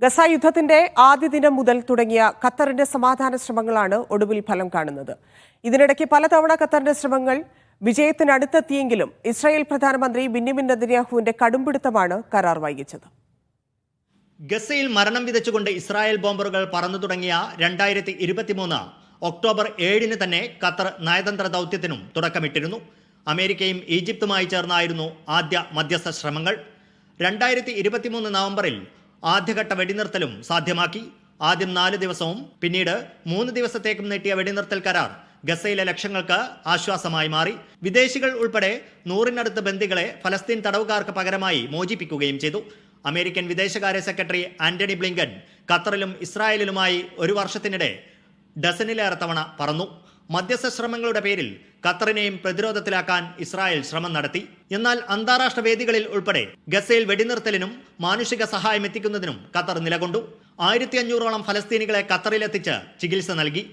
Gaza യുദ്ധത്തിന്റെ ആദ്യ ദിനം മുതൽ തുടങ്ങിയ ഖത്തറിന്റെ സമാധാന ശ്രമങ്ങളാണ് ഒടുവിൽ ഫലം കാണുന്നത്. ഇതിനിടയ്ക്ക് പലതവണ ഖത്തറിന്റെ ശ്രമങ്ങൾ വിജയത്തിനടുത്തെത്തിയെങ്കിലും ഇസ്രായേൽ പ്രധാനമന്ത്രി ബെന്യാമിൻ നെതന്യാഹുവിന്റെ കടുംപിടുത്തമാണ് കരാർ വൈകിച്ചത്. ഗസയിൽ മരണം വിതച്ചുകൊണ്ട് ഇസ്രായേൽ ബോംബറുകൾ പറന്നു തുടങ്ങിയ 2023 ഒക്ടോബർ 7 തന്നെ ഖത്തർ നയതന്ത്ര ദൗത്യത്തിനും തുടക്കമിട്ടിരുന്നു. അമേരിക്കയും ഈജിപ്തുമായി ചേർന്നായിരുന്നു ആദ്യ മധ്യസ്ഥ ശ്രമങ്ങൾ. 2023 നവംബറിൽ ആദ്യഘട്ട വെടിനിർത്തലും സാധ്യമാക്കി. ആദ്യം 4 ദിവസവും പിന്നീട് 3 ദിവസത്തേക്കും നീട്ടിയ വെടിനിർത്തൽ കരാർ ഗസയിലെ ലക്ഷങ്ങൾക്ക് ആശ്വാസമായി മാറി. വിദേശികൾ ഉൾപ്പെടെ 100-നടുത്ത് ബന്ദികളെ ഫലസ്തീൻ തടവുകാർക്ക് പകരമായി മോചിപ്പിക്കുകയും ചെയ്തു. അമേരിക്കൻ വിദേശകാര്യ സെക്രട്ടറി ആന്റണി ബ്ലിങ്കൻ ഖത്തറിലും ഇസ്രായേലിലുമായി ഒരു വർഷത്തിനിടെ ഡസനിലേറെ തവണ പറന്നു. മധ്യസ്ഥ ശ്രമങ്ങളുടെ പേരിൽ ഖത്തറിനെയും പ്രതിരോധത്തിലാക്കാൻ ഇസ്രായേൽ ശ്രമം നടത്തി. എന്നാൽ അന്താരാഷ്ട്ര വേദികളിൽ ഉൾപ്പെടെ ഗസയിൽ വെടിനിർത്തലിനും മാനുഷിക സഹായം എത്തിക്കുന്നതിനും ഖത്തർ നിലകൊണ്ടു. 1500ഓളം ഫലസ്തീനികളെ ഖത്തറിലെത്തിച്ച് ചികിത്സ നൽകി.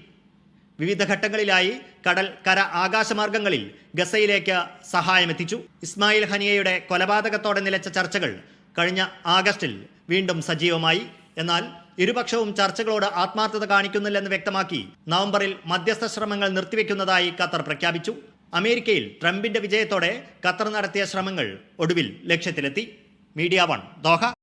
വിവിധ ഘട്ടങ്ങളിലായി കടൽ, കര, ആകാശമാർഗങ്ങളിൽ ഗസയിലേക്ക് സഹായമെത്തിച്ചു. ഇസ്മായിൽ ഹനിയയുടെ കൊലപാതകത്തോടെ നിലച്ച ചർച്ചകൾ കഴിഞ്ഞ ആഗസ്റ്റിൽ വീണ്ടും സജീവമായി. എന്നാൽ ഇരുപക്ഷവും ചർച്ചകളോട് ആത്മാർത്ഥത കാണിക്കുന്നില്ലെന്ന് വ്യക്തമാക്കി നവംബറിൽ മധ്യസ്ഥ ശ്രമങ്ങൾ നിർത്തിവെക്കുന്നതായി ഖത്തർ പ്രഖ്യാപിച്ചു. അമേരിക്കയിൽ ട്രംപിന്റെ വിജയത്തോടെ ഖത്തർ നടത്തിയ ശ്രമങ്ങൾ ഒടുവിൽ ലക്ഷ്യത്തിലെത്തി. Media 1 Doha.